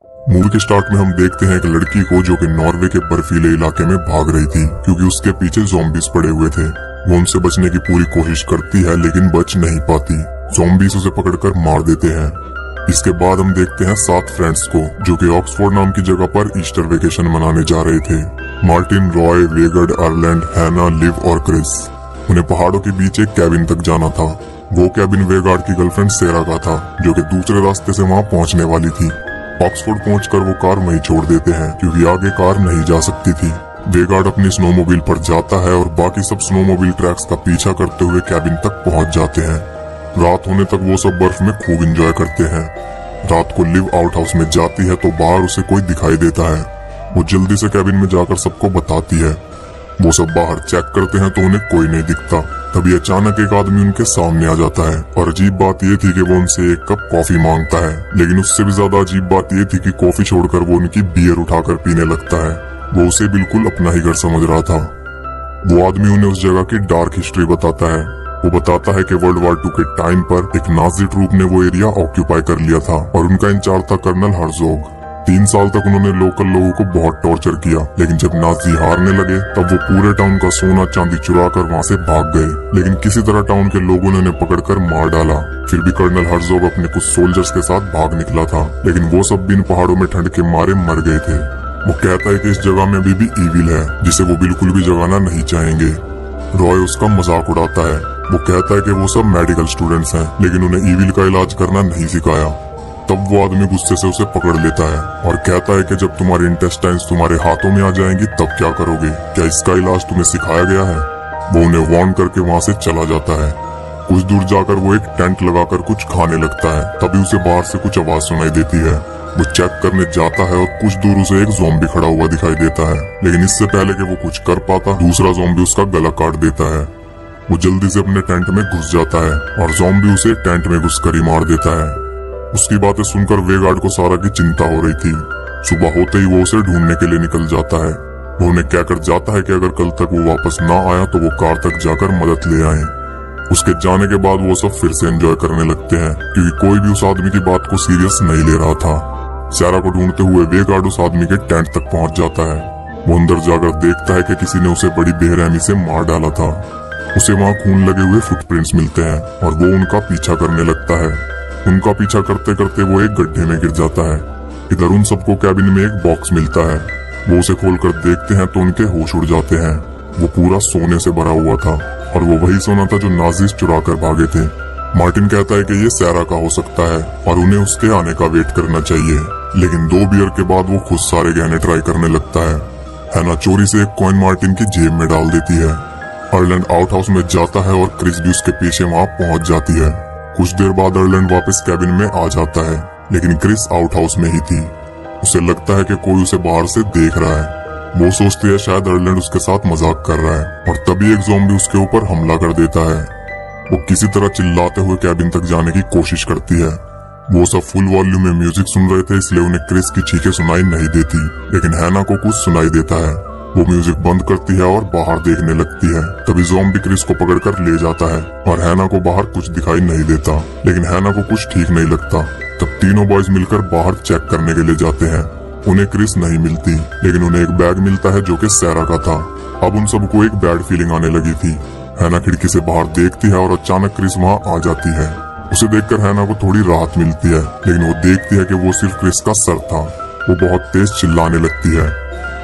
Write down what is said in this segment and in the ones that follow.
Movie के start में हम देखते हैं एक लड़की को जो कि नॉर्वे के बर्फीले इलाके में भाग रही थी क्योंकि उसके पीछे ज़ॉम्बीज पड़े हुए थे। वो उनसे बचने की पूरी कोशिश करती है लेकिन बच नहीं पाती। ज़ॉम्बीज उसे पकड़कर मार देते हैं। इसके बाद हम देखते हैं 7 फ्रेंड्स को जो कि ऑक्सफोर्ड नाम की जगह पर ईस्टर वेकेशन मनाने जा रहे थे। मार्टिन, रॉय, वेगर्ड, आयरलैंड, हैना, लिव और क्रिस। उन्हें पहाड़ों के बीच एक कैबिन तक जाना था। वो कैबिन वेगार्ड की गर्लफ्रेंड सेरा का था जो कि दूसरे रास्ते से वहाँ पहुँचने वाली थी। ऑक्सफोर्ड पहुंचकर वो कार वहीं छोड़ देते हैं क्योंकि आगे कार नहीं जा सकती थी। वेगार्ड अपनी स्नोमोबाइल पर जाता है और बाकी सब स्नोमोबाइल ट्रैक्स का पीछा करते हुए कैबिन तक पहुंच जाते हैं। रात होने तक वो सब बर्फ में खूब एंजॉय करते हैं। रात को लिव आउट हाउस में जाती है तो बाहर उसे कोई दिखाई देता है। वो जल्दी से कैबिन में जाकर सबको बताती है। वो सब बाहर चेक करते हैं तो उन्हें कोई नहीं दिखता। तभी अचानक एक आदमी उनके सामने आ जाता है और अजीब बात ये थी कि वो उनसे एक कप कॉफी मांगता है, लेकिन उससे भी ज्यादा अजीब बात ये थी कि कॉफी छोड़कर वो उनकी बियर उठाकर पीने लगता है। वो उसे बिल्कुल अपना ही घर समझ रहा था। वो आदमी उन्हें उस जगह की डार्क हिस्ट्री बताता है। वो बताता है कि वर्ल्ड वॉर 2 के टाइम पर एक नाजी ट्रूप ने वो एरिया ऑक्यूपाई कर लिया था और उनका इंचार्ज था कर्नल हर्जोग। 3 साल तक उन्होंने लोकल लोगों को बहुत टॉर्चर किया, लेकिन जब नाजी हारने लगे तब वो पूरे टाउन का सोना चांदी चुरा कर वहाँ से भाग गए। लेकिन किसी तरह टाउन के लोगों ने उन्हें पकड़कर मार डाला। फिर भी कर्नल हर्जोग अपने कुछ सोल्जर्स के साथ भाग निकला था, लेकिन वो सब भी इन पहाड़ों में ठंड के मारे मर गए थे। वो कहता है कि इस जगह में अभी भी ईविल है जिसे वो बिल्कुल भी जगाना नहीं चाहेंगे। रॉय उसका मजाक उड़ाता है। वो कहता है कि वो सब मेडिकल स्टूडेंट्स हैं लेकिन उन्हें ईविल का इलाज करना नहीं सिखाया। तब वो आदमी गुस्से से उसे पकड़ लेता है और कहता है कि जब तुम्हारे इंटेस्टाइन्स तुम्हारे हाथों में आ जाएंगी तब क्या करोगे? क्या इसका इलाज तुम्हें सिखाया गया है? वो उन्हें वार्न करके वहाँ से चला जाता है। कुछ दूर जाकर वो एक टेंट लगाकर कुछ खाने लगता है। तभी उसे बाहर से कुछ आवाज सुनाई देती है। वो चेक करने जाता है और कुछ दूर उसे एक ज़ॉम्बी खड़ा हुआ दिखाई देता है, लेकिन इससे पहले कि वो कुछ कर पाता दूसरा ज़ॉम्बी उसका गला काट देता है। वो जल्दी से अपने टेंट में घुस जाता है और ज़ॉम्बी उसे टेंट में घुसकर ही मार देता है। उसकी बातें सुनकर वेगार्ड को सारा की चिंता हो रही थी। सुबह होते ही वो उसे ढूंढने के लिए निकल जाता है। वो उन्हें कहकर जाता है कि अगर कल तक वो वापस ना आया तो वो कार तक जाकर मदद ले आए। उसके जाने के बाद वो सब फिर से एंजॉय करने लगते हैं क्योंकि कोई भी उस आदमी की बात को सीरियस नहीं ले रहा था। सैरा को ढूंढते हुए वेगार्ड उस आदमी के टेंट तक पहुंच जाता है। वो अंदर जाकर देखता है कि किसी ने उसे बड़ी बेरहमी से मार डाला था। उसे वहाँ खून लगे हुए फुटप्रिंट्स मिलते हैं और वो उनका पीछा करने लगता है। उनका पीछा करते करते वो एक गड्ढे में गिर जाता है। इधर उन सबको कैबिन में एक बॉक्स मिलता है। वो उसे खोलकर देखते हैं तो उनके होश उड़ जाते हैं। वो पूरा सोने से भरा हुआ था और वो वही सोना था जो नाजीज चुरा कर भागे थे। मार्टिन कहता है कि ये सैरा का हो सकता है और उन्हें उसके आने का वेट करना चाहिए, लेकिन 2 बियर के बाद वो खुद सारे गहने ट्राई करने लगता है। हैना चोरी से एक कॉइन मार्टिन की जेब में डाल देती है। आयरलैंड आउट हाउस में जाता है और क्रिस भी उसके पीछे वहाँ पहुंच जाती है। कुछ देर बाद आयरलैंड वापस कैबिन में आ जाता है, लेकिन क्रिस आउट हाउस में ही थी। उसे लगता है कि कोई उसे बाहर से देख रहा है। वो सोचती है शायद आयरलैंड उसके साथ मजाक कर रहा है और तभी एक ज़ॉम्बी उसके ऊपर हमला कर देता है। वो किसी तरह चिल्लाते हुए कैबिन तक जाने की कोशिश करती है। वो सब फुल वॉल्यूम में म्यूजिक सुन रहे थे इसलिए उन्हें क्रिस की चीखें सुनाई नहीं देती, लेकिन हैना को कुछ सुनाई देता है। वो म्यूजिक बंद करती है और बाहर देखने लगती है। तभी ज़ॉम्बी क्रिस को पकड़कर ले जाता है और हैना को बाहर कुछ दिखाई नहीं देता, लेकिन हैना को कुछ ठीक नहीं लगता। तब तीनों बॉयज मिलकर बाहर चेक करने के लिए जाते हैं। उन्हें क्रिस नहीं मिलती, लेकिन उन्हें एक बैग मिलता है जो कि सैरा का था। अब उन सबको एक बैड फीलिंग आने लगी थी। हैना खिड़की से बाहर देखती है और अचानक क्रिस वहाँ आ जाती है। उसे देखकर हैना को थोड़ी राहत मिलती है, लेकिन वो देखती है कि वो सिर्फ क्रिस का सर था। वो बहुत तेज चिल्लाने लगती है।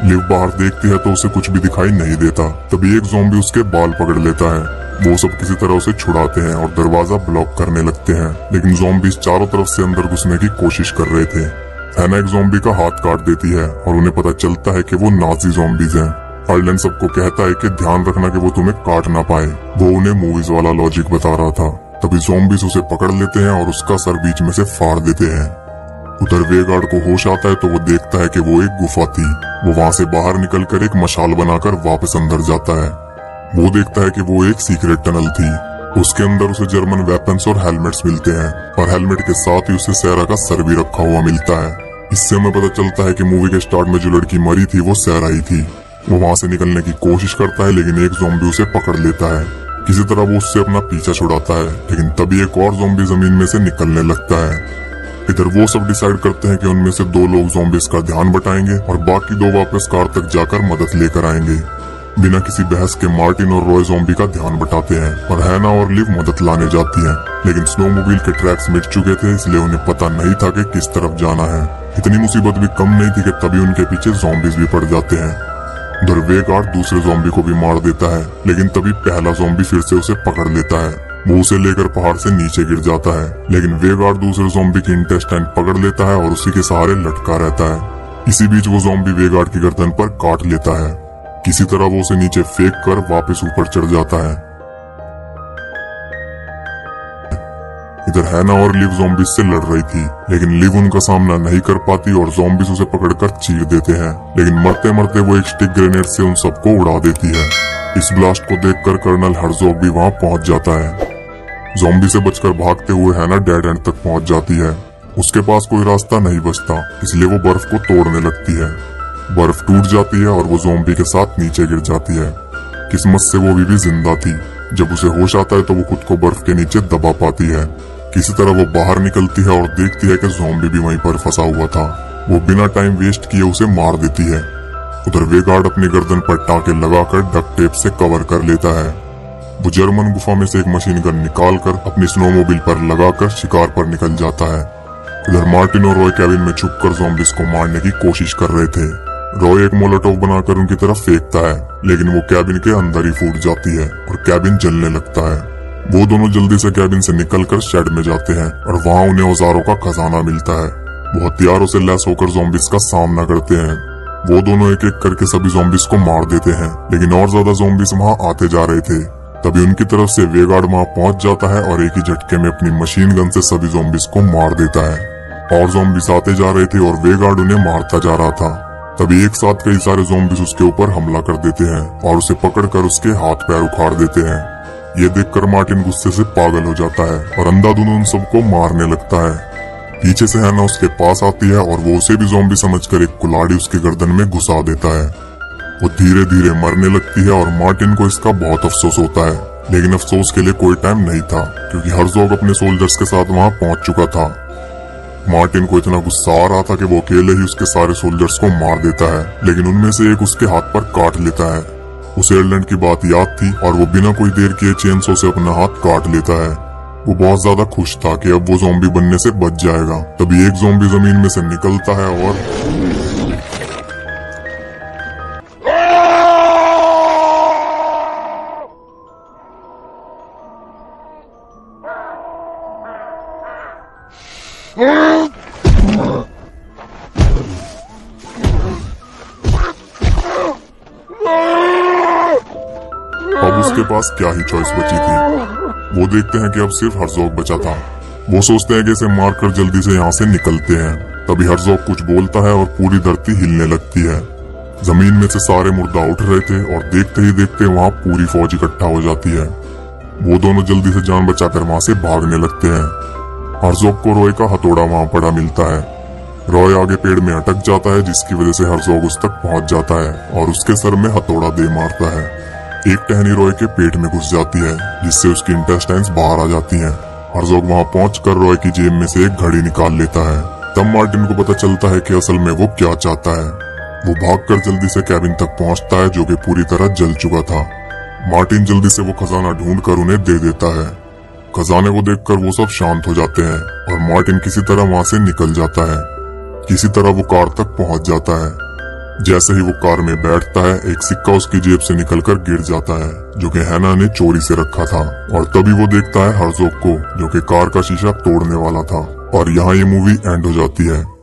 लिव बाहर देखती है तो उसे कुछ भी दिखाई नहीं देता। तभी एक ज़ॉम्बी उसके बाल पकड़ लेता है। वो सब किसी तरह उसे छुड़ाते हैं और दरवाजा ब्लॉक करने लगते हैं, लेकिन ज़ॉम्बीज चारों तरफ से अंदर घुसने की कोशिश कर रहे थे। हैना एक ज़ॉम्बी का हाथ काट देती है और उन्हें पता चलता है कि वो नाजी ज़ॉम्बीज हैं। आयरलैंड सबको कहता है कि ध्यान रखना कि वो तुम्हें काट ना पाए। वो उन्हें मूवीज वाला लॉजिक बता रहा था। तभी ज़ॉम्बीज उसे पकड़ लेते हैं और उसका सर बीच में से फाड़ देते हैं। उधर वेगार्ड को होश आता है तो वो देखता है कि वो एक गुफा थी। वो वहाँ से बाहर निकलकर एक मशाल बनाकर वापस अंदर जाता है। वो देखता है कि वो एक सीक्रेट टनल थी। उसके अंदर उसे जर्मन वेपन्स और हेलमेट्स मिलते हैं और हेलमेट के साथ ही उसे सैरा का सर भी रखा हुआ मिलता है। इससे हमें पता चलता है कि मूवी के स्टार्ट में जो लड़की मरी थी वो सैरा ही थी। वो वहाँ से निकलने की कोशिश करता है, लेकिन एक ज़ॉम्बी उसे पकड़ लेता है। किसी तरह वो उससे अपना पीछा छुड़ाता है, लेकिन तभी एक और ज़ॉम्बी जमीन में से निकलने लगता है। इधर वो सब डिसाइड करते हैं कि उनमें से 2 लोग ज़ॉम्बीज का ध्यान बटाएंगे और बाकी 2 वापस कार तक जाकर मदद लेकर आएंगे। बिना किसी बहस के मार्टिन और रॉय ज़ॉम्बी का ध्यान बटाते हैं और हैना और लिव मदद लाने जाती हैं। लेकिन स्नोमोबाइल के ट्रैक्स मिट चुके थे, इसलिए उन्हें पता नहीं था कि किस तरफ जाना है। इतनी मुसीबत भी कम नहीं थी कि तभी उनके पीछे ज़ॉम्बीज भी पड़ जाते हैं। उधर वेगार्ड दूसरे ज़ॉम्बी को भी मार देता है, लेकिन तभी पहला ज़ॉम्बी फिर से उसे पकड़ लेता है। वो उसे लेकर पहाड़ से नीचे गिर जाता है, लेकिन वेगार्ड दूसरे ज़ॉम्बी की इंटेस्टाइन पकड़ लेता है और उसी के सहारे लटका रहता है। इसी बीच वो ज़ॉम्बी वेगार्ड की गर्दन पर काट लेता है। किसी तरह वो उसे नीचे फेंक कर वापस ऊपर चढ़ जाता है। इधर हैना और लिव ज़ॉम्बीज से लड़ रही थी, लेकिन लिव उनका सामना नहीं कर पाती और ज़ॉम्बीज उसे पकड़कर चीर देते हैं। लेकिन मरते मरते वो एक स्टिक ग्रेनेड से उन सबको उड़ा देती है। इस ब्लास्ट को देखकर कर्नल हर्ज़ोग भी वहां पहुंच जाता है। ज़ॉम्बी से बचकर भागते हुए हैना डेड एंड तक पहुंच जाती है। उसके पास कोई रास्ता नहीं बचता, इसलिए वो बर्फ को तोड़ने लगती है। बर्फ टूट जाती है और वो ज़ॉम्बी के साथ नीचे गिर जाती है। किस्मत से वो भी जिंदा थी। जब उसे होश आता है तो वो खुद को बर्फ के नीचे दबा पाती है। किसी तरह वो बाहर निकलती है और देखती है कि ज़ॉम्बी भी वहीं पर फंसा हुआ था। वो बिना टाइम वेस्ट किए उसे मार देती है। उधर वेगार्ड अपनी गर्दन पर टाँके लगाकर डक्ट टेप से कवर कर लेता है। वो जर्मन गुफा में से एक मशीन गन निकालकर अपनी स्नोमोबाइल पर लगाकर शिकार पर निकल जाता है। इधर मार्टिन और रॉय कैबिन में छुपकर ज़ॉम्बीज को मारने की कोशिश कर रहे थे। रॉय एक मोलोटोव बनाकर उनकी तरफ फेंकता है, लेकिन वो कैबिन के अंदर ही फूट जाती है और कैबिन जलने लगता है। वो दोनों जल्दी से कैबिन से निकलकर शेड में जाते हैं और वहाँ उन्हें औजारों का खजाना मिलता है। वो हथियारों से लैस होकर ज़ॉम्बीज का सामना करते हैं। वो दोनों एक एक करके सभी ज़ॉम्बीज को मार देते हैं, लेकिन और ज्यादा ज़ॉम्बीज वहाँ आते जा रहे थे। तभी उनकी तरफ से वेगार्ड वहाँ पहुंच जाता है और एक ही झटके में अपनी मशीन गन से सभी ज़ॉम्बीज को मार देता है। और ज़ॉम्बीज आते जा रहे थे और वेगार्ड उन्हें मारता जा रहा था। तभी एक साथ कई सारे ज़ॉम्बीज उसके ऊपर हमला कर देते हैं और उसे पकड़कर उसके हाथ पैर उखाड़ देते हैं। ये देखकर मार्टिन गुस्से से पागल हो जाता है और अंधाधुंध उन सबको मारने लगता है। पीछे से हैना उसके पास आती है और वो उसे भी ज़ॉम्बी समझकर एक कुल्हाड़ी उसकी गर्दन में घुसा देता है। वो धीरे धीरे मरने लगती है और मार्टिन को इसका बहुत अफसोस होता है, लेकिन अफसोस के लिए कोई टाइम नहीं था, क्योंकि हर्ज़ोग अपने सोल्जर्स के साथ वहां पहुंच चुका था। मार्टिन को इतना गुस्सा आ रहा था कि वो अकेले ही उसके सारे सोल्जर्स को मार देता है, लेकिन उनमें से एक उसके हाथ पर काट लेता है। उसे आयरलैंड की बात याद थी और वो बिना कोई देर किए चेनसो से अपना हाथ काट लेता है। वो बहुत ज्यादा खुश था कि अब वो ज़ॉम्बी बनने से बच जाएगा। तभी एक ज़ॉम्बी जमीन में से निकलता है और अब उसके पास क्या ही चॉइस बची थी। वो देखते हैं कि अब सिर्फ हर्ज़ोग बचा था। वो सोचते हैं कि इसे मारकर जल्दी से यहाँ से निकलते हैं। तभी हर्ज़ोग कुछ बोलता है और पूरी धरती हिलने लगती है। जमीन में से सारे मुर्दा उठ रहे थे और देखते ही देखते वहाँ पूरी फौज इकट्ठा हो जाती है। वो दोनों जल्दी से जान बचाकर वहाँ से भागने लगते हैं। हर्ज़ोग को रॉय का हथौड़ा वहाँ पड़ा मिलता है। रॉय आगे पेड़ में अटक जाता है, जिसकी वजह से हर्ज़ोग उस तक पहुँच जाता है और उसके सर में हथौड़ा दे मारता है। एक टहनी रॉय के पेट में घुस जाती है, जिससे उसकी इंटेस्टाइन्स बाहर आ जाती हैं। हर्ज़ोग वहाँ पहुंचकर रॉय की जेब में से एक घड़ी निकाल लेता है। तब मार्टिन को पता चलता है कि असल में वो क्या चाहता है। वो भागकर जल्दी से कैबिन तक पहुंचता है, जो कि पूरी तरह जल चुका था। मार्टिन जल्दी से वो खजाना ढूंढकर उन्हें दे देता है। खजाने को देखकर वो सब शांत हो जाते हैं और मार्टिन किसी तरह वहाँ से निकल जाता है। किसी तरह वो कार तक पहुंच जाता है। जैसे ही वो कार में बैठता है, एक सिक्का उसकी जेब से निकलकर गिर जाता है, जो कि हैना ने चोरी से रखा था। और तभी वो देखता है हर्ज़ोग को, जो कि कार का शीशा तोड़ने वाला था। और यहाँ ये मूवी एंड हो जाती है।